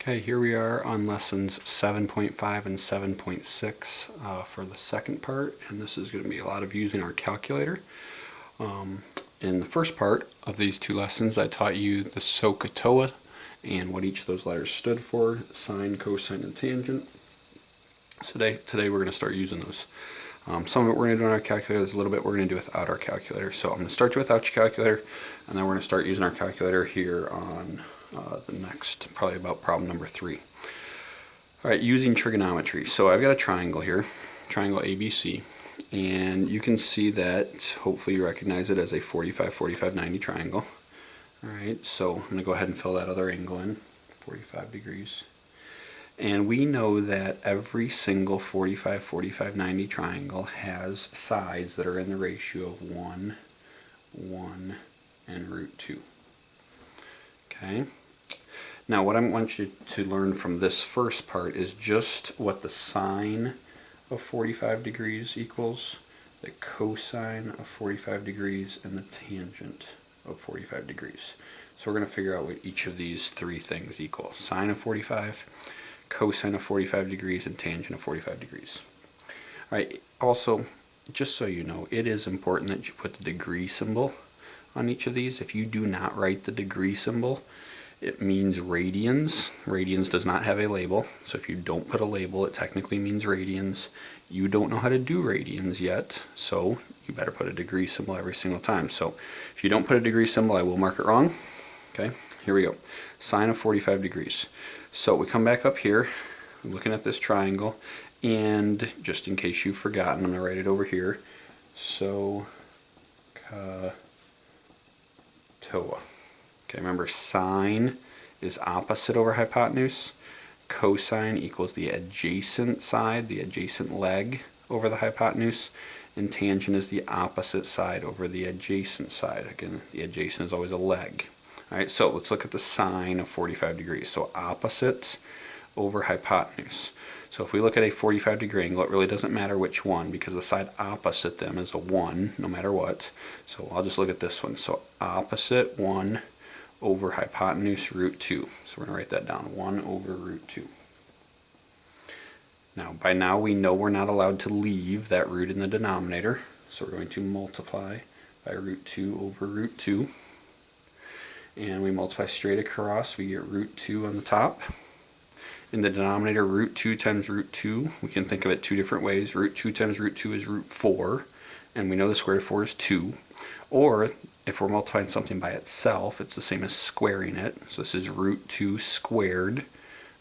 Okay, here we are on lessons 7.5 and 7.6 for the second part, and this is going to be a lot of using our calculator. In the first part of these two lessons, I taught you the SOHCAHTOA and what each of those letters stood for, sine, cosine, and tangent. Today we're going to start using those. Some of it we're going to do on our calculator, there's a little bit we're going to do without our calculator. So I'm going to start you without your calculator, and then we're going to start using our calculator here on the next, probably about problem number 3. Alright, using trigonometry. So I've got a triangle here, triangle ABC, and you can see that, hopefully you recognize it as a 45, 45, 90 triangle. Alright, so I'm going to go ahead and fill that other angle in, 45 degrees. And we know that every single 45, 45, 90 triangle has sides that are in the ratio of 1, 1, and root 2. Okay? Now what I want you to learn from this first part is just what the sine of 45 degrees equals, the cosine of 45 degrees, and the tangent of 45 degrees. So we're going to figure out what each of these three things equal. Sine of 45, cosine of 45 degrees, and tangent of 45 degrees. Alright, also, just so you know, it is important that you put the degree symbol on each of these. If you do not write the degree symbol, it means radians. Radians does not have a label, so if you don't put a label, it technically means radians. You don't know how to do radians yet, so you better put a degree symbol every single time. So if you don't put a degree symbol, I will mark it wrong. Okay, here we go. Sine of 45 degrees. So we come back up here, we're looking at this triangle, and just in case you've forgotten, I'm going to write it over here. SOHCAHTOA. Okay, remember sine is opposite over hypotenuse. Cosine equals the adjacent side, the adjacent leg over the hypotenuse. And tangent is the opposite side over the adjacent side. Again, the adjacent is always a leg. Alright, so let's look at the sine of 45 degrees. So opposite over hypotenuse. So if we look at a 45 degree angle, it really doesn't matter which one because the side opposite them is a 1 no matter what. So I'll just look at this one. So opposite 1 over hypotenuse root 2. So we're going to write that down, 1 over root 2. Now, by now we know we're not allowed to leave that root in the denominator. So we're going to multiply by root 2 over root 2. And we multiply straight across, we get root 2 on the top. In the denominator, root 2 times root 2, we can think of it two different ways. Root 2 times root 2 is root 4, and we know the square root of 4 is 2. Or, if we're multiplying something by itself, it's the same as squaring it. So this is root 2 squared.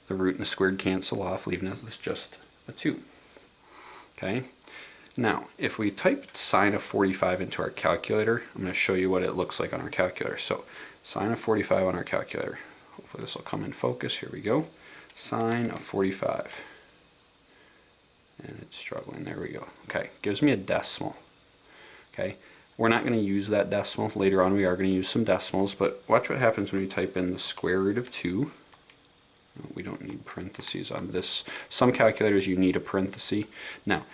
The root and the squared cancel off, leaving it with just a 2. Okay? Now, if we type sine of 45 into our calculator, I'm going to show you what it looks like on our calculator. So, sine of 45 on our calculator. Hopefully this will come in focus. Here we go. Sine of 45. And it's struggling. There we go. Okay, gives me a decimal. Okay, we're not going to use that decimal. Later on we are going to use some decimals, but watch what happens when we type in the square root of 2. We don't need parentheses on this. Some calculators you need a parenthesis. Now,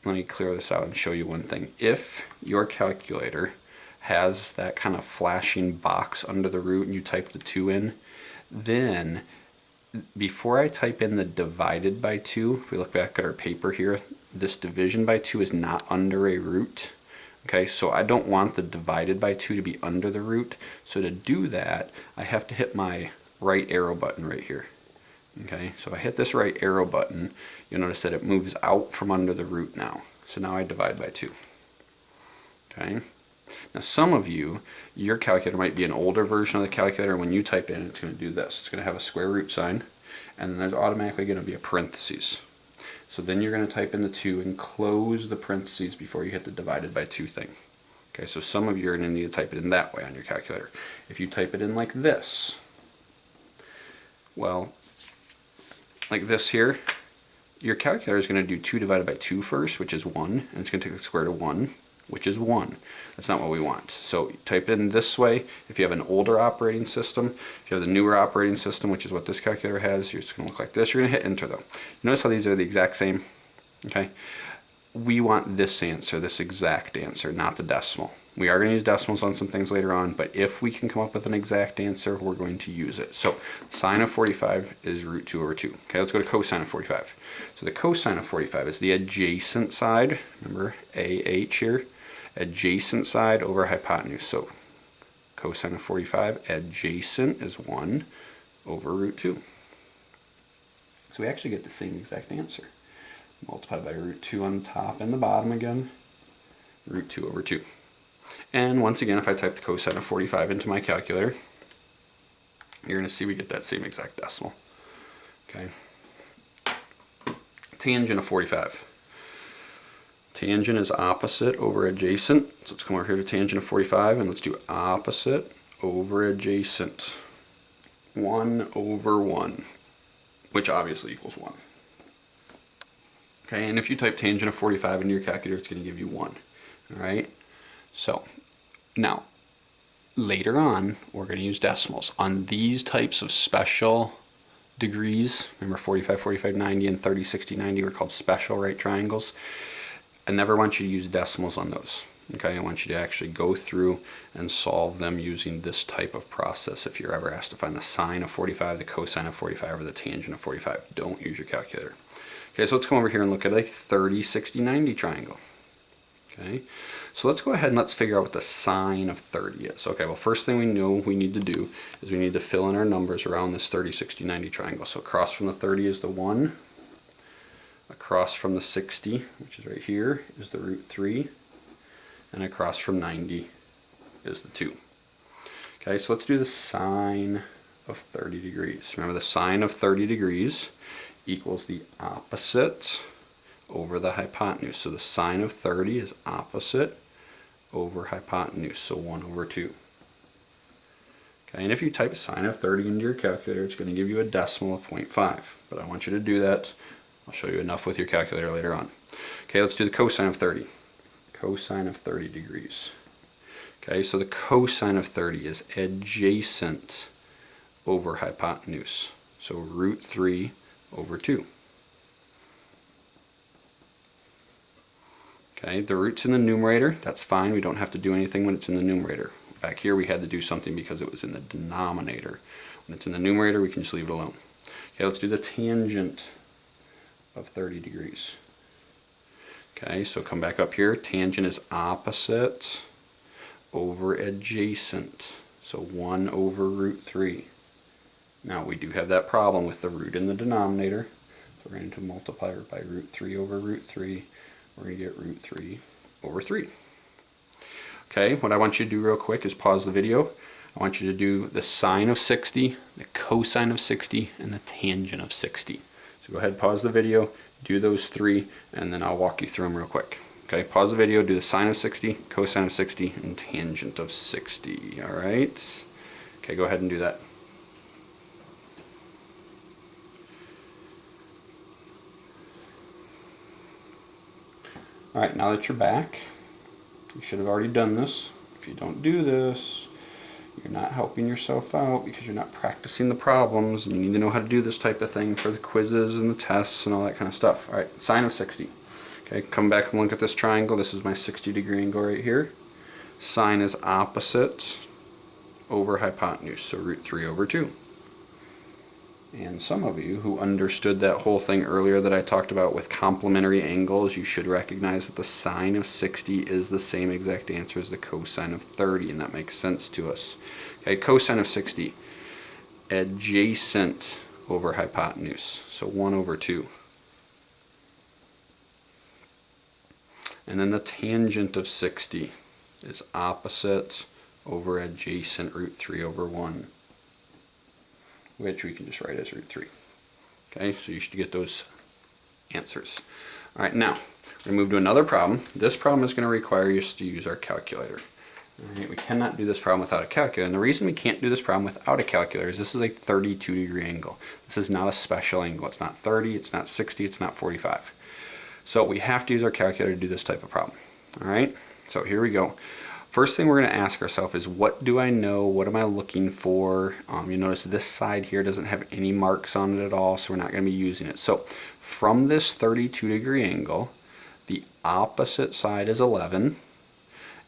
let me clear this out and show you one thing. If your calculator has that kind of flashing box under the root and you type the 2 in, then before I type in the divided by 2, if we look back at our paper here, this division by 2 is not under a root. Okay, so I don't want the divided by 2 to be under the root. So to do that, I have to hit my right arrow button right here. Okay, so if I hit this right arrow button, you'll notice that it moves out from under the root now. So now I divide by 2. Okay. Now some of you, your calculator might be an older version of the calculator. When you type in, it's going to do this. It's going to have a square root sign, and then there's automatically going to be a parentheses. So then you're going to type in the 2 and close the parentheses before you hit the divided by 2 thing. Okay, so some of you are going to need to type it in that way on your calculator. If you type it in like this, well, like this here, your calculator is going to do 2 divided by 2 first, which is 1, and it's going to take the square root of 1, which is 1. That's not what we want. So type it in this way. If you have an older operating system, if you have the newer operating system, which is what this calculator has, you're just going to look like this. You're going to hit enter though. Notice how these are the exact same? Okay. We want this answer, this exact answer, not the decimal. We are going to use decimals on some things later on, but if we can come up with an exact answer, we're going to use it. So sine of 45 is root 2 over 2. Okay, let's go to cosine of 45. So the cosine of 45 is the adjacent side. Remember, AH here. Adjacent side over hypotenuse. So cosine of 45, adjacent is 1 over root 2. So we actually get the same exact answer. Multiply by root 2 on the top and the bottom again. Root 2 over 2. And once again, if I type the cosine of 45 into my calculator, you're going to see we get that same exact decimal. Okay. Tangent of 45. Tangent is opposite over adjacent. So let's come over here to tangent of 45 and let's do opposite over adjacent. 1 over 1, which obviously equals 1. Okay, and if you type tangent of 45 into your calculator, it's going to give you 1. All right. So now, later on, we're going to use decimals. On these types of special degrees, remember 45, 45, 90, and 30, 60, 90 were called special right triangles. I never want you to use decimals on those. Okay, I want you to actually go through and solve them using this type of process if you're ever asked to find the sine of 45, the cosine of 45, or the tangent of 45. Don't use your calculator. Okay, so let's come over here and look at a 30, 60, 90 triangle. Okay, so let's go ahead and let's figure out what the sine of 30 is. Okay, well, first thing we know we need to do is we need to fill in our numbers around this 30, 60, 90 triangle. So across from the 30 is the 1. Across from the 60, which is right here, is the root 3. And across from 90 is the 2. Okay, so let's do the sine of 30 degrees. Remember, the sine of 30 degrees equals the opposite over the hypotenuse. So the sine of 30 is opposite over hypotenuse, so 1 over 2. Okay, and if you type sine of 30 into your calculator, it's going to give you a decimal of 0.5. But I want you to do that. I'll show you enough with your calculator later on. Okay, let's do the cosine of 30. Cosine of 30 degrees. Okay, so the cosine of 30 is adjacent over hypotenuse. So root 3 over 2. Okay, the root's in the numerator. That's fine. We don't have to do anything when it's in the numerator. Back here we had to do something because it was in the denominator. When it's in the numerator, we can just leave it alone. Okay, let's do the tangent of 30 degrees. Okay, so come back up here. Tangent is opposite over adjacent. So 1 over root 3. Now we do have that problem with the root in the denominator. So we're going to multiply by root 3 over root 3. We're going to get root 3 over 3. Okay, what I want you to do real quick is pause the video. I want you to do the sine of 60, the cosine of 60, and the tangent of 60. So go ahead, pause the video, do those 3, and then I'll walk you through them real quick. Okay, pause the video, do the sine of 60, cosine of 60, and tangent of 60. All right? Okay, go ahead and do that. All right, now that you're back, you should have already done this. If you don't do this, you're not helping yourself out because you're not practicing the problems. And you need to know how to do this type of thing for the quizzes and the tests and all that kind of stuff. All right, sine of 60. Okay, come back and look at this triangle. This is my 60-degree angle right here. Sine is opposite over hypotenuse, so root 3 over 2. And some of you who understood that whole thing earlier that I talked about with complementary angles, you should recognize that the sine of 60 is the same exact answer as the cosine of 30, and that makes sense to us. Okay, cosine of 60, adjacent over hypotenuse, so 1 over 2. And then the tangent of 60 is opposite over adjacent, root 3 over 1. Which we can just write as root 3. Okay, so you should get those answers. All right, now we're going to move to another problem. This problem is going to require us to use our calculator. All right, we cannot do this problem without a calculator. And the reason we can't do this problem without a calculator is this is a 32-degree angle. This is not a special angle. It's not 30, it's not 60, it's not 45. So we have to use our calculator to do this type of problem. All right, so here we go. First thing we're going to ask ourselves is, what do I know? What am I looking for? You notice this side here doesn't have any marks on it at all, so we're not going to be using it. So from this 32-degree angle, the opposite side is 11,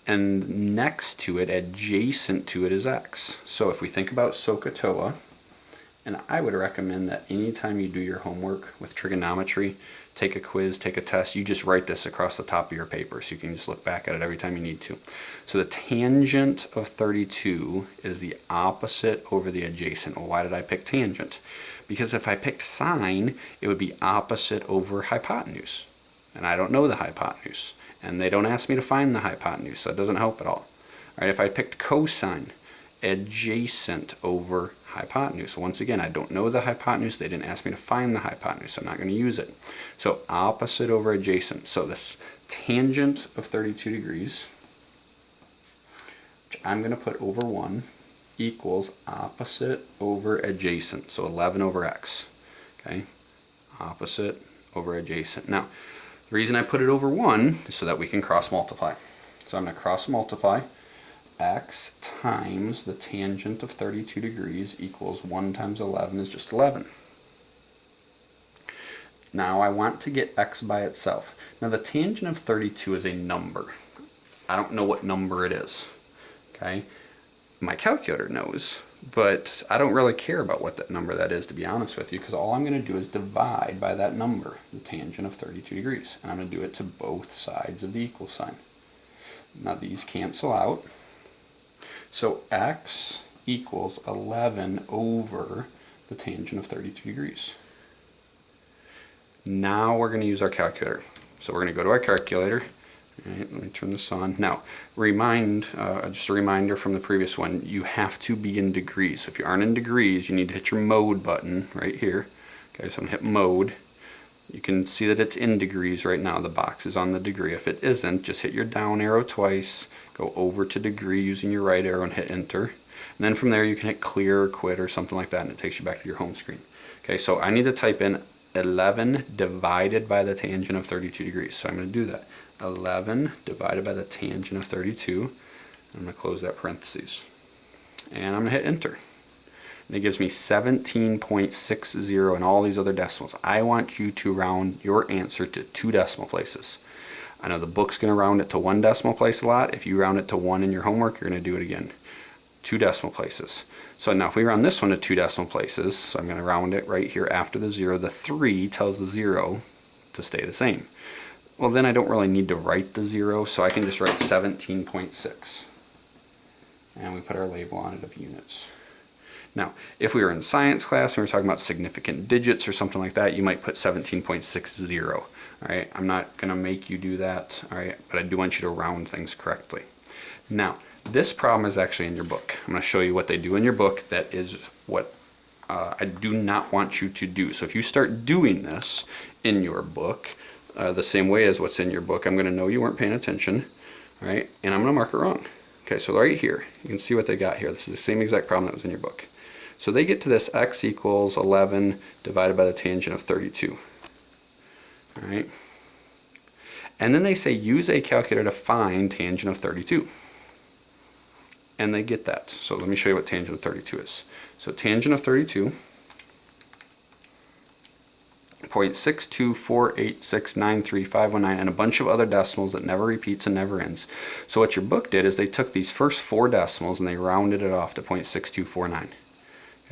and next to it, adjacent to it, is x. So if we think about SOHCAHTOA, and I would recommend that anytime you do your homework with trigonometry, take a quiz, take a test, you just write this across the top of your paper so you can just look back at it every time you need to. So the tangent of 32 is the opposite over the adjacent. Well, why did I pick tangent? Because if I picked sine, it would be opposite over hypotenuse. And I don't know the hypotenuse. And they don't ask me to find the hypotenuse, so it doesn't help at all. All right, if I picked cosine, adjacent over hypotenuse. Once again, I don't know the hypotenuse. They didn't ask me to find the hypotenuse, so I'm not going to use it. So opposite over adjacent. So this tangent of 32 degrees, which I'm going to put over 1, equals opposite over adjacent. So 11 over x. Okay, opposite over adjacent. Now, the reason I put it over 1 is so that we can cross multiply. So I'm going to cross multiply. X times the tangent of 32 degrees equals 1 times 11 is just 11. Now I want to get x by itself. Now the tangent of 32 is a number. I don't know what number it is. Okay? My calculator knows, but I don't really care about what that number that is, to be honest with you, because all I'm going to do is divide by that number, the tangent of 32 degrees. And I'm going to do it to both sides of the equal sign. Now these cancel out. So x equals 11 over the tangent of 32 degrees. Now we're going to use our calculator. So we're going to go to our calculator. All right, let me turn this on. Now, just a reminder from the previous one, you have to be in degrees. So if you aren't in degrees, you need to hit your mode button right here. Okay, so I'm going to hit mode. You can see that it's in degrees right now. The box is on the degree. If it isn't, just hit your down arrow twice, go over to degree using your right arrow and hit enter. And then from there you can hit clear or quit or something like that and it takes you back to your home screen. Okay, so I need to type in 11 divided by the tangent of 32 degrees. So I'm going to do that. 11 divided by the tangent of 32. I'm going to close that parentheses. And I'm going to hit enter. And it gives me 17.60 and all these other decimals. I want you to round your answer to 2 decimal places. I know the book's going to round it to 1 decimal place a lot. If you round it to 1 in your homework, you're going to do it again. 2 decimal places. So now if we round this one to 2 decimal places, so I'm going to round it right here after the 0, the 3 tells the 0 to stay the same. Well, then I don't really need to write the 0, so I can just write 17.6. And we put our label on it of units. Now, if we were in science class and we were talking about significant digits or something like that, you might put 17.60. All right, I'm not going to make you do that, all right, but I do want you to round things correctly. Now, this problem is actually in your book. I'm going to show you what they do in your book. That is what I do not want you to do. So if you start doing this in your book, the same way as what's in your book, I'm going to know you weren't paying attention, all right, and I'm going to mark it wrong. Okay, so right here, you can see what they got here. This is the same exact problem that was in your book. So they get to this x equals 11 divided by the tangent of 32. All right. And then they say use a calculator to find tangent of 32. And they get that. So let me show you what tangent of 32 is. So tangent of 32, 0.624869359, and a bunch of other decimals that never repeats and never ends. So what your book did is they took these first 4 decimals and they rounded it off to 0.6249.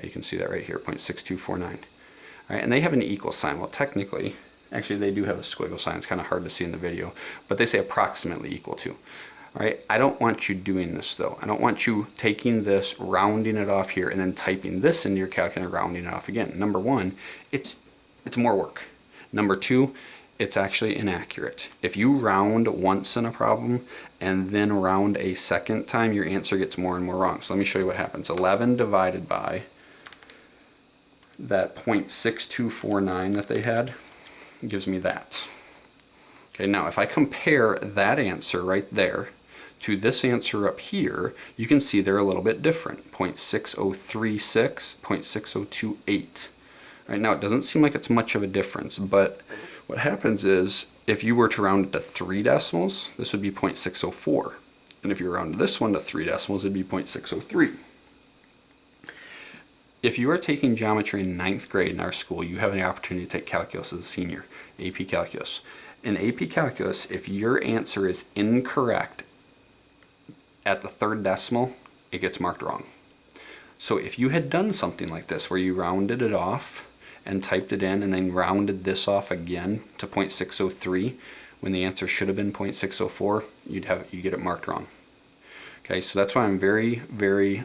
You can see that right here, 0.6249. All right, and they have an equal sign. Well, technically, actually they do have a squiggle sign. It's kind of hard to see in the video, but they say approximately equal to. All right, I don't want you doing this though. I don't want you taking this, rounding it off here, and then typing this into your calculator, rounding it off again. Number 1, it's more work. Number 2, it's actually inaccurate. If you round once in a problem and then round a second time, your answer gets more and more wrong. So let me show you what happens. 11 divided by that 0.6249 that they had gives me that. Okay, now if I compare that answer right there to this answer up here, you can see they're a little bit different. 0.6036, 0.6028. Right now it doesn't seem like it's much of a difference, but what happens is if you were to round it to 3 decimals, this would be 0.604. And if you rounded this one to 3 decimals, it'd be 0.603. If you are taking geometry in 9th grade in our school, you have an opportunity to take calculus as a senior, AP Calculus. In AP Calculus, if your answer is incorrect at the third decimal, it gets marked wrong. So if you had done something like this, where you rounded it off and typed it in and then rounded this off again to 0.603, when the answer should have been 0.604, you'd get it marked wrong. Okay, so that's why I'm very, very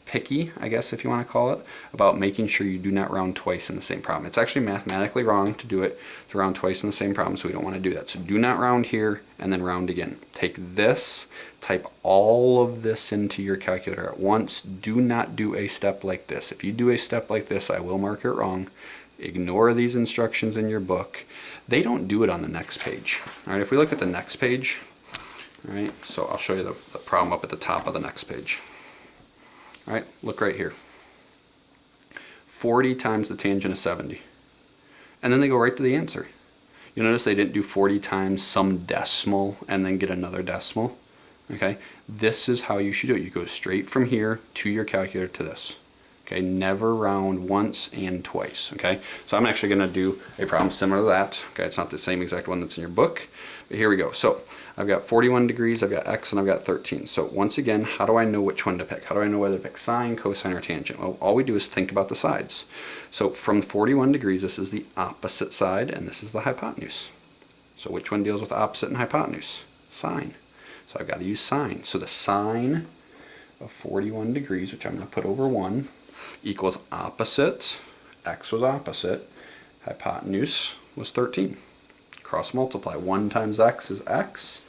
picky, I guess if you want to call it, about making sure you do not round twice in the same problem. It's actually mathematically wrong to do it, to round twice in the same problem, so we don't want to do that. So do not round here and then round again. Take this, type all of this into your calculator at once. Do not do a step like this. If you do a step like this, I will mark it wrong. Ignore these instructions in your book. They don't do it on the next page. All right, if we look at the next page, all right, so I'll show you the problem up at the top of the next page. All right, look right here. 40 times the tangent of 70. And then they go right to the answer. You notice they didn't do 40 times some decimal and then get another decimal. Okay, this is how you should do it. You go straight from here to your calculator to this. Okay, never round once and twice. Okay, so I'm actually going to do a problem similar to that. Okay, it's not the same exact one that's in your book, but here we go. So I've got 41 degrees, I've got x, and I've got 13. So once again, how do I know which one to pick? How do I know whether to pick sine, cosine, or tangent? Well, all we do is think about the sides. So from 41 degrees, this is the opposite side, and this is the hypotenuse. So which one deals with opposite and hypotenuse? Sine. So I've got to use sine. So the sine of 41 degrees, which I'm going to put over 1, equals opposite, x was opposite, hypotenuse was 13. Cross multiply. 1 times x is x,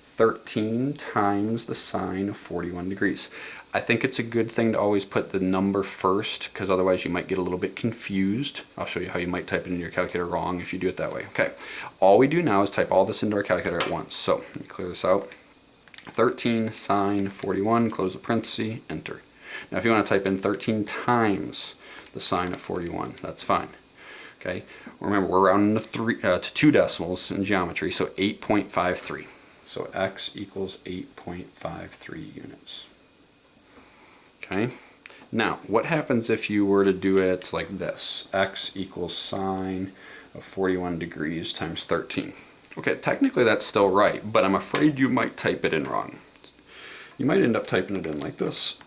13 times the sine of 41 degrees. I think it's a good thing to always put the number first, because otherwise you might get a little bit confused. I'll show you how you might type it into your calculator wrong if you do it that way. Okay, all we do now is type all this into our calculator at once. So let me clear this out. 13 sine 41, close the parenthesis, enter. Now if you want to type in 13 times the sine of 41, that's fine. Okay, remember we're rounding to 2 decimals in geometry, so 8.53. So x equals 8.53 units. Okay, now what happens if you were to do it like this? X equals sine of 41 degrees times 13. Okay, technically that's still right, but I'm afraid you might type it in wrong. You might end up typing it in like this.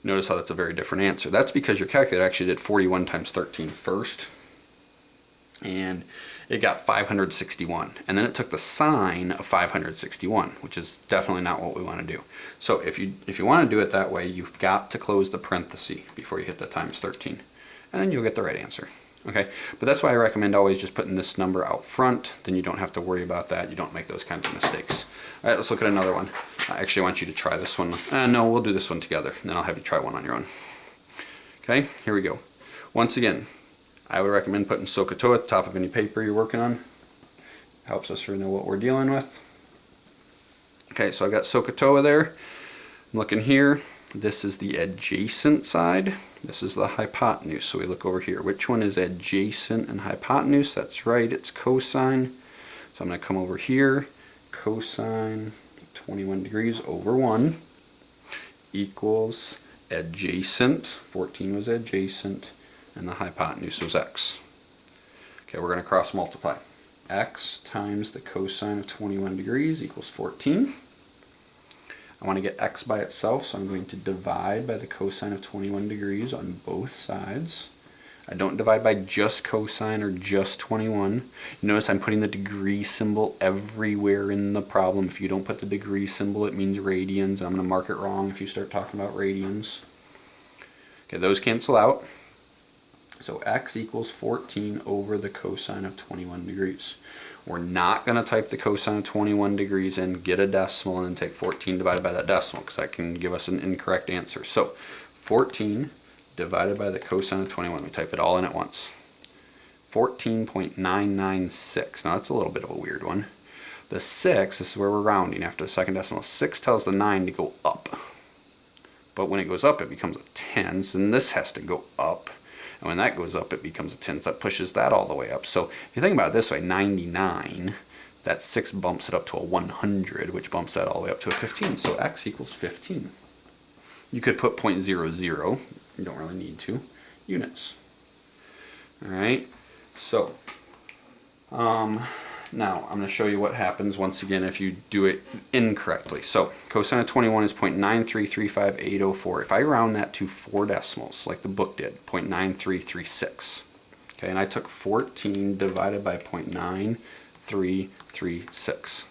Notice how that's a very different answer. That's because your calculator actually did 41 times 13 first, and it got 561. And then it took the sine of 561, which is definitely not what we want to do. So if you want to do it that way, you've got to close the parenthesis before you hit the times 13, and then you'll get the right answer. Okay, but that's why I recommend always just putting this number out front. Then you don't have to worry about that. You don't make those kinds of mistakes. All right, let's look at another one. I actually want you to try this one. No, we'll do this one together. Then I'll have you try one on your own. Okay, here we go. Once again, I would recommend putting SOHCAHTOA at the top of any paper you're working on. Helps us know what we're dealing with. Okay, so I've got SOHCAHTOA there. I'm looking here. This is the adjacent side. This is the hypotenuse. So we look over here. Which one is adjacent and hypotenuse? That's right, it's cosine. So I'm going to come over here. Cosine 21 degrees over 1 equals adjacent. 14 was adjacent, and the hypotenuse was x. Okay, we're going to cross multiply. X times the cosine of 21 degrees equals 14. I want to get x by itself, so I'm going to divide by the cosine of 21 degrees on both sides. I don't divide by just cosine or just 21. Notice I'm putting the degree symbol everywhere in the problem. If you don't put the degree symbol, it means radians. I'm going to mark it wrong if you start talking about radians. Okay, those cancel out. So x equals 14 over the cosine of 21 degrees. We're not going to type the cosine of 21 degrees in, get a decimal, and then take 14 divided by that decimal, because that can give us an incorrect answer. So 14 divided by the cosine of 21. We type it all in at once. 14.996. Now that's a little bit of a weird one. The 6, this is where we're rounding after the second decimal. 6 tells the 9 to go up. But when it goes up, it becomes a 10. So then this has to go up. And when that goes up, it becomes a 10. So that pushes that all the way up. So if you think about it this way, 99, that 6 bumps it up to a 100, which bumps that all the way up to a 15. So x equals 15. You could put 0.00. You don't really need to. Units. All right. So Now, I'm going to show you what happens once again if you do it incorrectly. So, cosine of 21 is 0.9335804. If I round that to 4 decimals, like the book did, 0.9336. Okay, and I took 14 divided by 0.9336.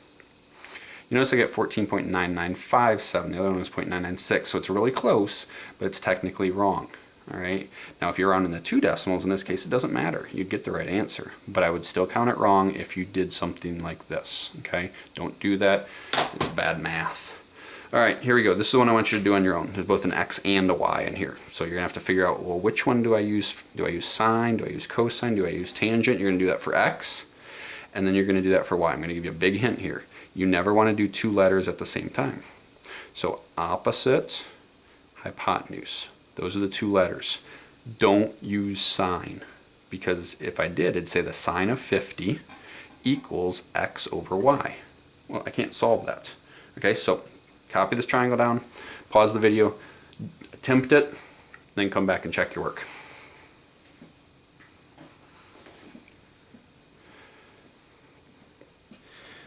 You notice I get 14.99557. The other one was 0.996. So it's really close, but it's technically wrong. All right. Now, if you're rounding the 2 decimals, in this case, it doesn't matter. You'd get the right answer, but I would still count it wrong if you did something like this. Okay. Don't do that. It's bad math. All right, here we go. This is the one I want you to do on your own. There's both an x and a y in here. So you're gonna have to figure out, well, which one do I use? Do I use sine? Do I use cosine? Do I use tangent? You're gonna do that for x, and then you're gonna do that for y. I'm gonna give you a big hint here. You never wanna do 2 letters at the same time. So opposite, hypotenuse. Those are the 2 letters. Don't use sine, because if I did, it'd say the sine of 50 equals x over y. Well, I can't solve that. Okay, so copy this triangle down, pause the video, attempt it, then come back and check your work.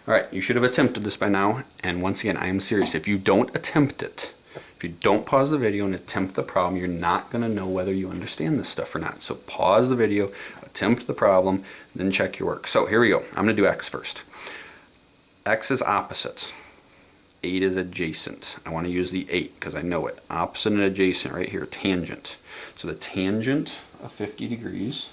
All right, you should have attempted this by now, and once again, I am serious. If you don't attempt it, if you don't pause the video and attempt the problem, you're not going to know whether you understand this stuff or not. So pause the video, attempt the problem, then check your work. So here we go. I'm going to do x first. X is opposite. 8 is adjacent. I want to use the 8 because I know it. Opposite and adjacent right here, tangent. So the tangent of 50 degrees,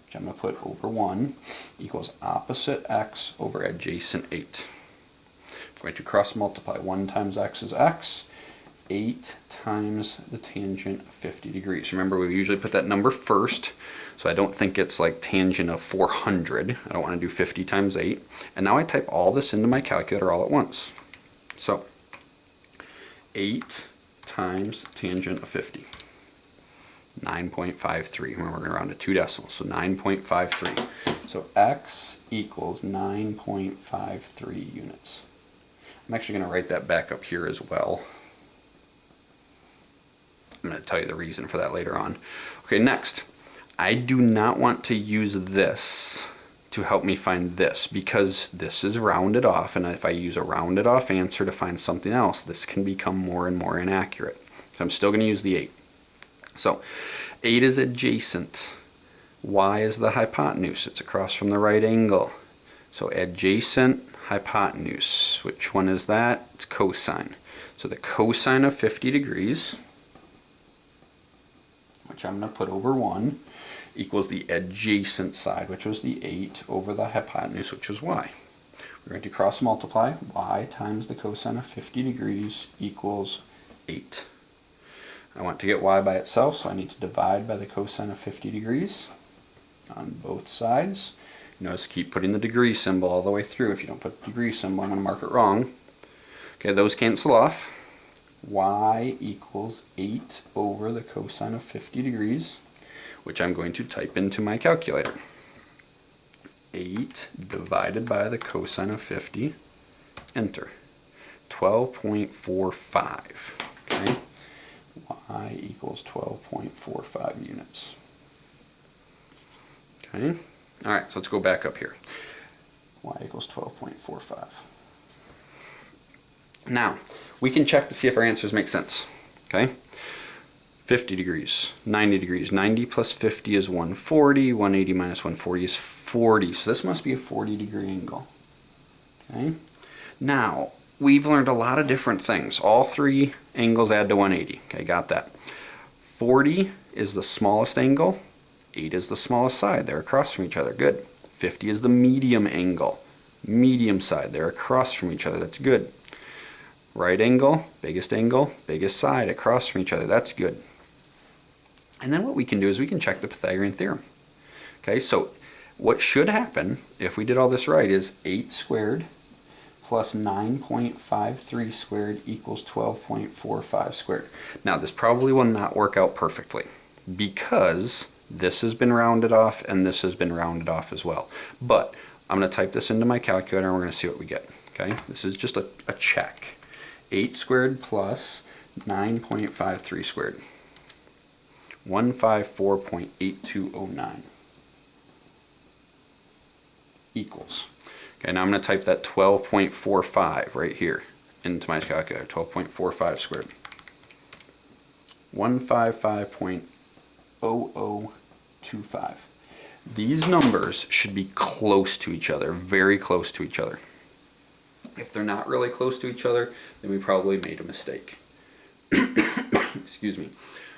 which I'm going to put over 1, equals opposite x over adjacent 8. It's going to cross multiply. 1 times x is x. 8 times the tangent of 50 degrees. Remember, we usually put that number first, so I don't think it's like tangent of 400. I don't want to do 50 times 8. And now I type all this into my calculator all at once. So 8 times tangent of 50. 9.53. Remember, we're going to round to 2 decimals, so 9.53. So x equals 9.53 units. I'm actually going to write that back up here as well. I'm going to tell you the reason for that later on. Okay, next. I do not want to use this to help me find this because this is rounded off, and if I use a rounded off answer to find something else, this can become more and more inaccurate. So I'm still going to use the 8. So 8 is adjacent. Y is the hypotenuse. It's across from the right angle. So adjacent hypotenuse. Which one is that? It's cosine. So the cosine of 50 degrees, which I'm going to put over 1, equals the adjacent side, which was the 8, over the hypotenuse, which was y. We're going to cross multiply. Y times the cosine of 50 degrees equals 8. I want to get y by itself, so I need to divide by the cosine of 50 degrees on both sides. Notice keep putting the degree symbol all the way through. If you don't put the degree symbol, I'm going to mark it wrong. Okay, those cancel off. Y equals 8 over the cosine of 50 degrees, which I'm going to type into my calculator. 8 divided by the cosine of 50, enter. 12.45. Okay, y equals 12.45 units. Okay, all right, so let's go back up here. Y equals 12.45. Now, we can check to see if our answers make sense. Okay, 50 degrees, 90 degrees. 90 plus 50 is 140. 180 minus 140 is 40. So this must be a 40-degree angle. Okay, now, we've learned a lot of different things. All 3 angles add to 180. Okay, got that. 40 is the smallest angle. 8 is the smallest side. They're across from each other. Good. 50 is the medium angle. Medium side. They're across from each other. That's good. Right angle, biggest side, across from each other. That's good. And then what we can do is we can check the Pythagorean theorem. Okay, so what should happen if we did all this right is 8 squared plus 9.53 squared equals 12.45 squared. Now, this probably will not work out perfectly because this has been rounded off and this has been rounded off as well. But I'm going to type this into my calculator and we're going to see what we get. Okay, this is just a check. 8 squared plus 9.53 squared. 154.8209. equals. Okay, now I'm going to type that 12.45 right here into my calculator. 12.45 squared. 155.0025. These numbers should be close to each other, very close to each other. If they're not really close to each other, then we probably made a mistake. Excuse me.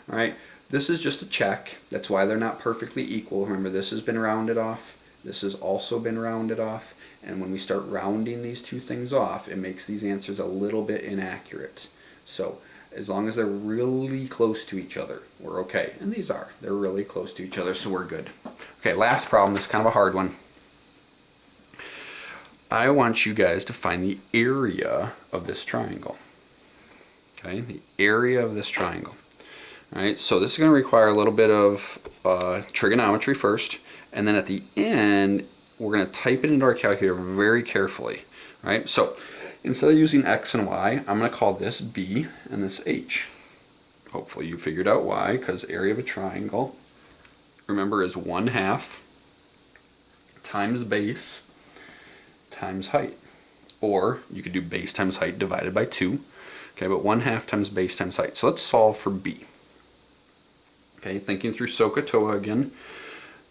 All right, this is just a check. That's why they're not perfectly equal. Remember, this has been rounded off. This has also been rounded off. And when we start rounding these two things off, it makes these answers a little bit inaccurate. So as long as they're really close to each other, we're okay. And these are. They're really close to each other, so we're good. Okay, last problem. This is kind of a hard one. I want you guys to find the area of this triangle. Okay, the area of this triangle. All right, so this is going to require a little bit of trigonometry first, and then at the end, we're going to type it into our calculator very carefully. All right, so instead of using x and y, I'm going to call this b and this h. Hopefully you figured out why, because area of a triangle, remember, is 1/2 times base times height. Or you could do base times height divided by 2. Okay, but 1/2 times base times height. So let's solve for b. Okay, thinking through SOHCAHTOA again.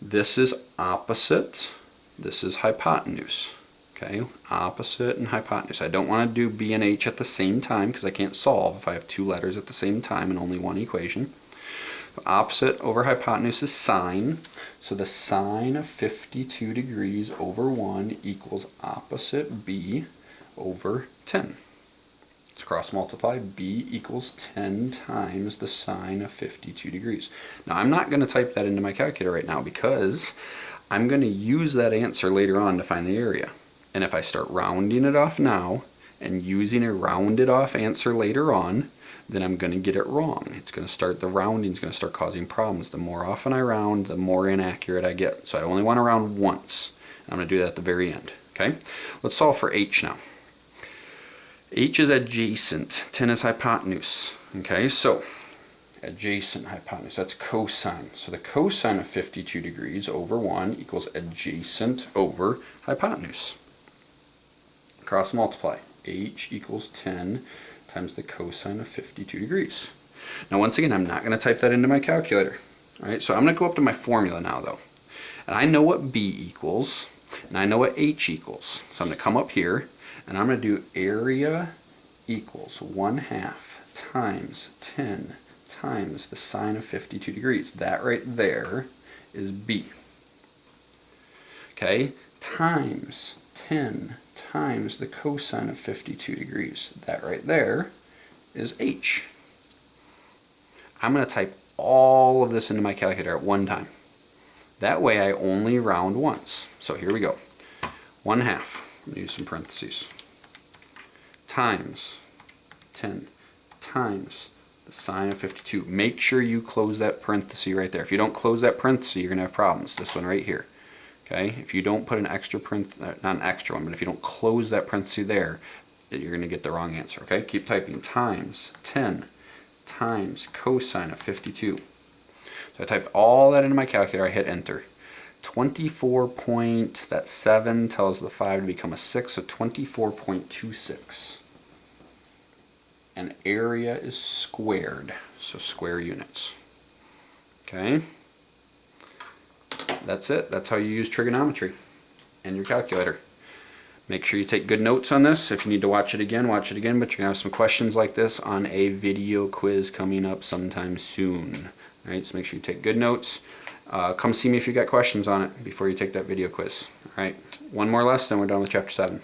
This is opposite. This is hypotenuse. Okay, opposite and hypotenuse. I don't want to do b and h at the same time because I can't solve if I have two letters at the same time and only one equation. Opposite over hypotenuse is sine. So the sine of 52 degrees over 1 equals opposite b over 10. Let's cross multiply. B equals 10 times the sine of 52 degrees. Now I'm not going to type that into my calculator right now because I'm going to use that answer later on to find the area. And if I start rounding it off now and using a rounded off answer later on, then I'm going to get it wrong. It's going to start, the rounding is going to start causing problems. The more often I round, the more inaccurate I get. So I only want to round once. I'm going to do that at the very end. Okay, let's solve for h now. H is adjacent, 10 is hypotenuse. Okay, so adjacent hypotenuse, that's cosine. So the cosine of 52 degrees over 1 equals adjacent over hypotenuse. Cross multiply. H equals 10 times the cosine of 52 degrees. Now once again, I'm not going to type that into my calculator. All right, so I'm going to go up to my formula now though. And I know what b equals, and I know what h equals. So I'm going to come up here, and I'm going to do area equals 1/2 times 10 times the sine of 52 degrees. That right there is b. Okay, times 10 times the cosine of 52 degrees. That right there is h. I'm going to type all of this into my calculator at one time. That way I only round once. So here we go. 1/2. I'm going to use some parentheses. Times 10 times the sine of 52. Make sure you close that parenthesis right there. If you don't close that parenthesis, you're going to have problems. This one right here. Okay, if you don't put an extra not an extra one, but if you don't close that parenthesis there, you're going to get the wrong answer. Okay, keep typing. Times 10 times cosine of 52. So I typed all that into my calculator. I hit enter. 24 point, that 7 tells the 5 to become a 6, so 24.26. And area is squared, so square units. Okay. That's it. That's how you use trigonometry and your calculator. Make sure you take good notes on this. If you need to watch it again, but you're going to have some questions like this on a video quiz coming up sometime soon. All right, so make sure you take good notes. Come see me if you got questions on it before you take that video quiz. All right, one more lesson, we're done with chapter 7.